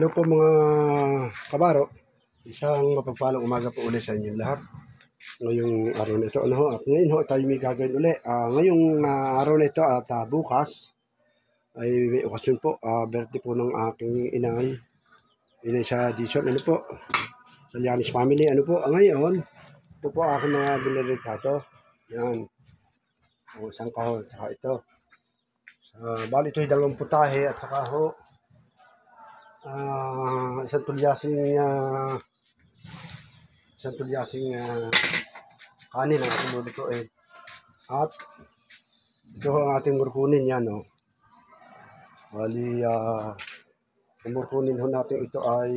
Hello po mga kabaro. Isang mapagpalang umaga po ulit sa inyo lahat. Ngayong araw na ito, at ngayon tayo may gagawin ulit. Ngayong araw na ito at bukas ay may okasyon po. Birthday po ng aking inay sa Dison. Po? Sa Llanes family. Ngayon, ito po aking mga binirikato. Yan. Isang kahon. Saka ito. Bali ito ay 2 putahe at saka isang tulyasing kanin ang ating lulutuin. At ito ang ating murkunin yan. Bali, ang murkunin ho natin ito ay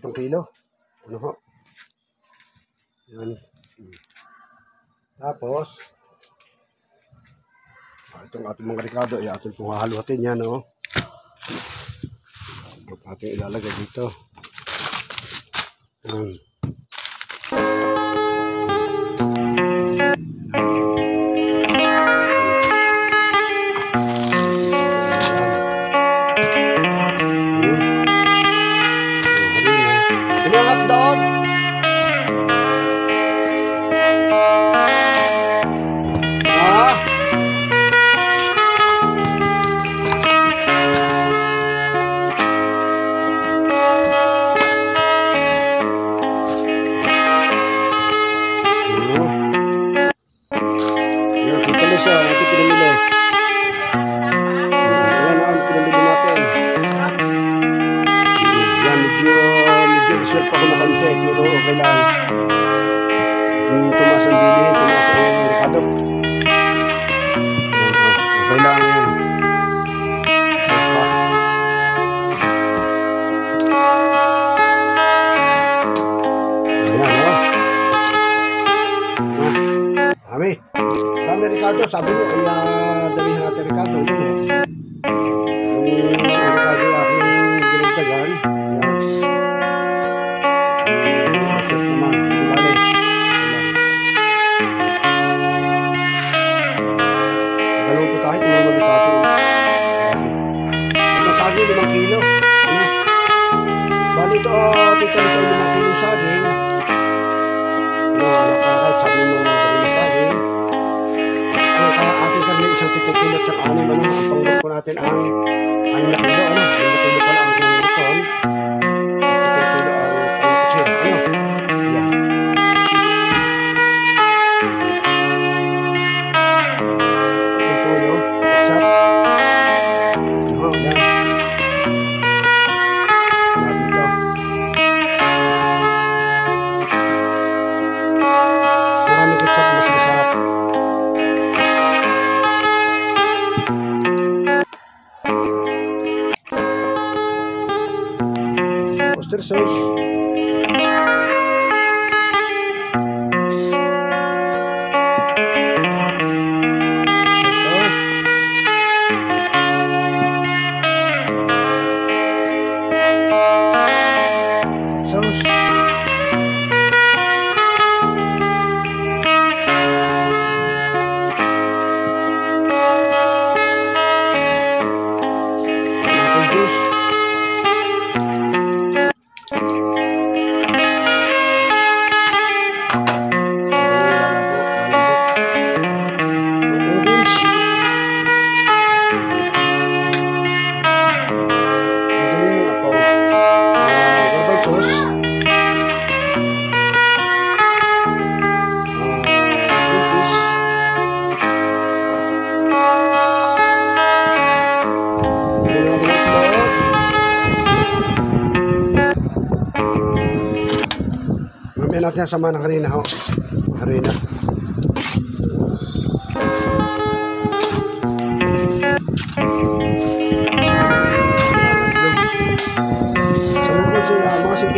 7 kilo. Yan. Tapos, itong ating mga ricado ay ating pong hahaluhatin yan. Ating ilalagay dito. Inangat doon. Pero okay lang. Tumaas ang bilihin, tumaas ang ricado. Okay lang yan. Ayan, dami ricado. Sabi mo, ay damihan natin ricado. Yung ricado aking ginagdagan. Saging 5 kilo. Bali ito titalis ay 5 kilo saging. Kahit sabi mo na saging. Ang ating karne isang 7 kilo at 6 ang panggol po natin ang 6 kilo. 6 kilo pala ang rukon. At 7 kilo ang kutsin. Ayan. Ating tuyo. Ketchup. Ayan. Oyster sauce. Mamaya natin sama ng harina. Harina. Sumukod sila mga 50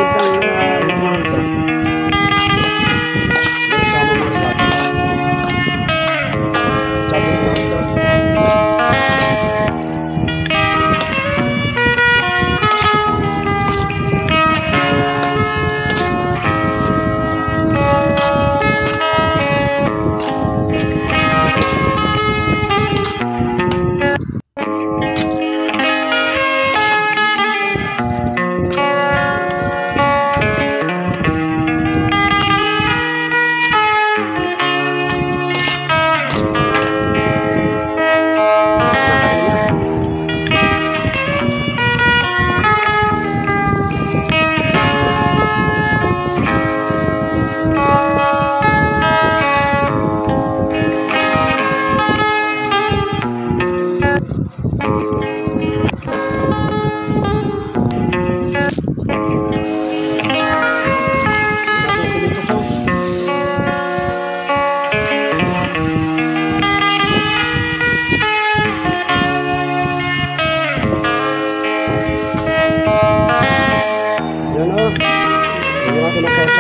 rukon ito. Sama mga ricado. Chatting lang ito.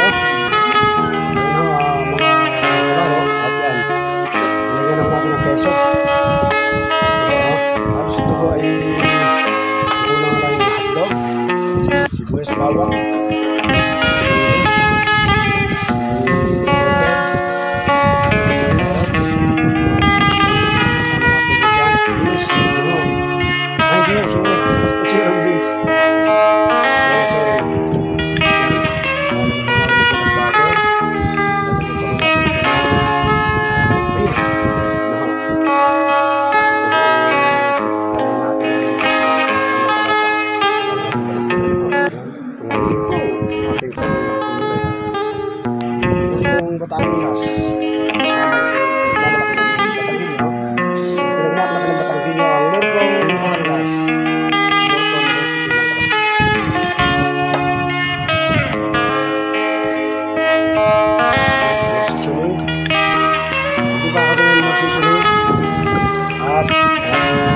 Ayun ho, mga kabaro. At yan. Ilagyan ho natin ng peso. Halos ito ho ay kulang lang yung hotdog. Sibuyas, bawang. Batangas. Pinagmamalaki ng Batangas ang Morcon Batangas. Morcon recipe lang pala. Seasoning. Kung baka ito ng seasoning. At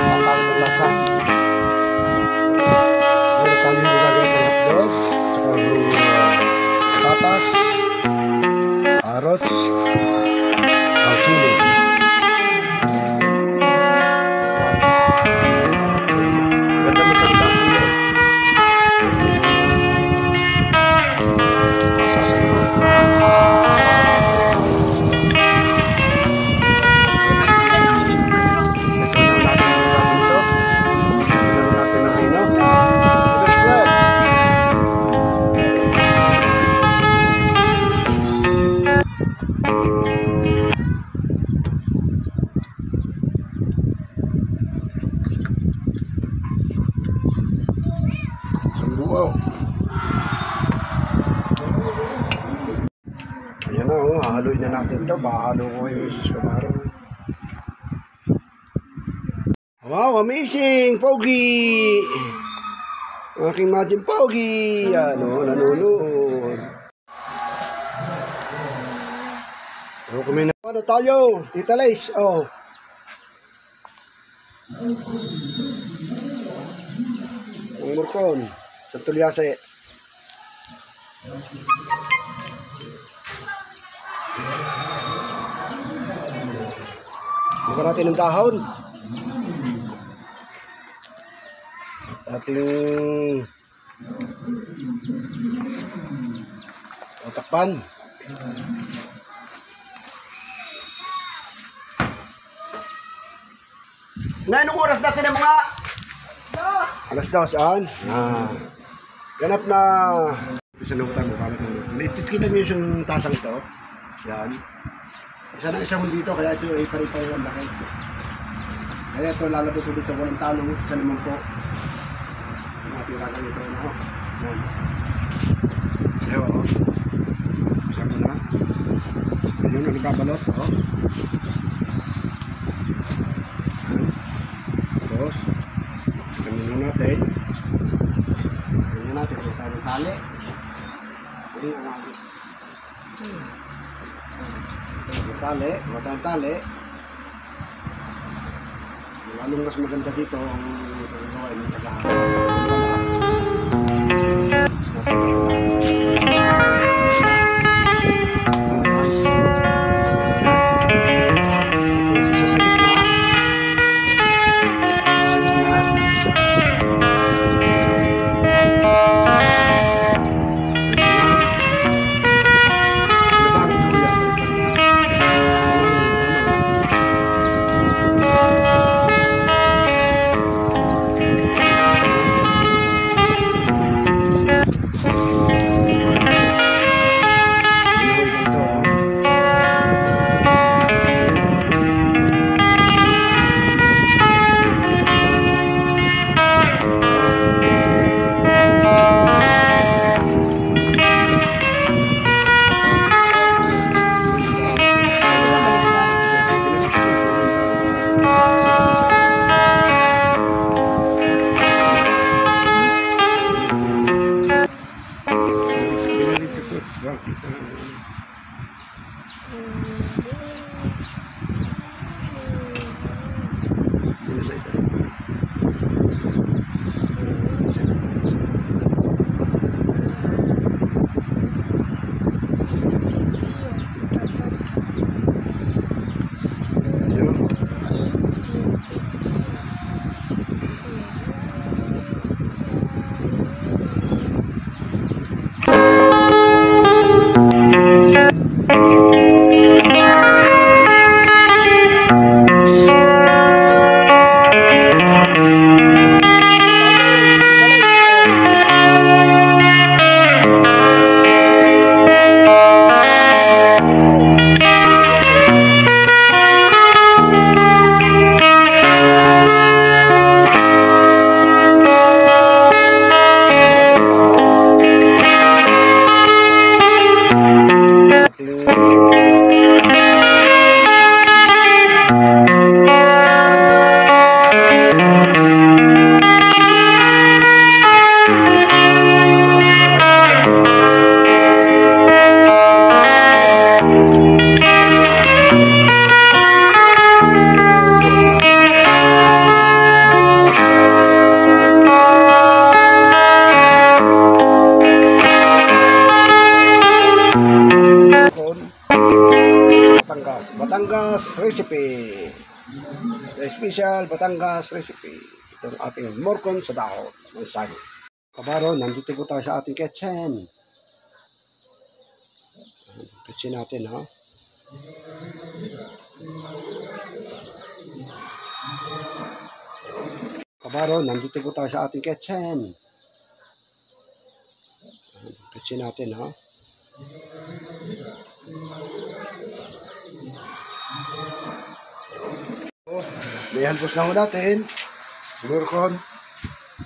patawin ng lasa. Meron kami nilagay ng hotdog. Tsaka patatas. Carrots, ang sili. Ganda mo sa dami niya. Sasama. Ito na natin ang dami nito. Meron natin ng rino. Wow. Ayan na, hahaluin na natin ito. Pakahalo ko kayo, Mrs. Camaro. Wow, amazing! Pogi! Aking Majin Pogi! Nanonood. Kumain na tayo. Tita Lace, oh. Ang Morcon. Sa Tulyase. Buka natin ng dahon. Ating takpan. Ngayon, anong oras natin ang mga? Alas 2, saan? Ganap na pisanutan mo para sa kita mo yung tasang ito. Yan. Isa na isang dito, kaya ito ay pari-pari ang laki. Kaya ito lalabas ulit ito, walang talong, isa naman po. Ang ating lagay ito, no? Yan. Kaya, isa mo na. Ganyan, nagbabalot, Yan. Tapos, ganyan natin. Natin kung tayo ng tali. Kung tayo ng tali, lalong mas maganda dito ang gawin ng Batangas recipe. The special Batangas recipe. Itong ating morcon sa dahon ng saging. Kabaro, nandito po tayo sa ating kitchen. Kitchen natin, ha? Kabaro, nandito po tayo sa ating kitchen. Kitchen natin, ha? Ihalbos na ho natin. Morcon.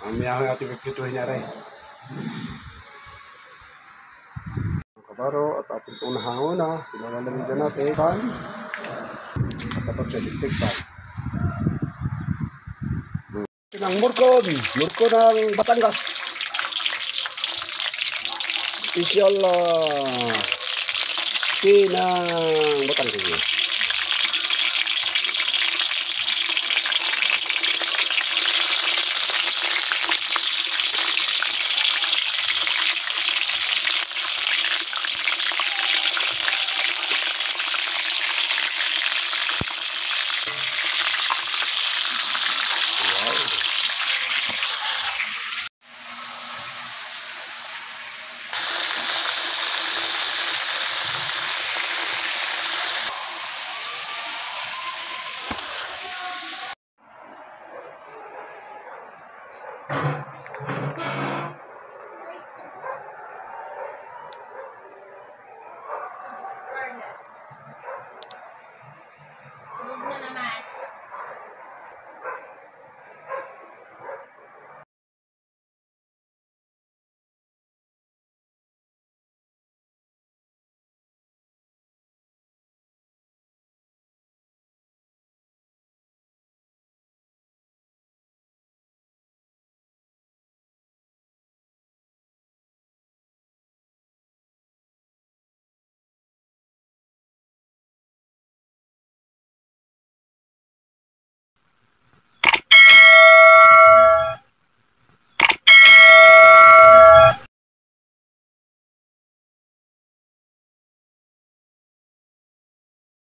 Mamaya ho natin pipituhin na rin. Kabaro, at ating itong nahango na. Pinalamig na natin. Pan. At dapat sa electric pan. Ito ng morcon. Morcon ng Batangas. Special ng Batangas.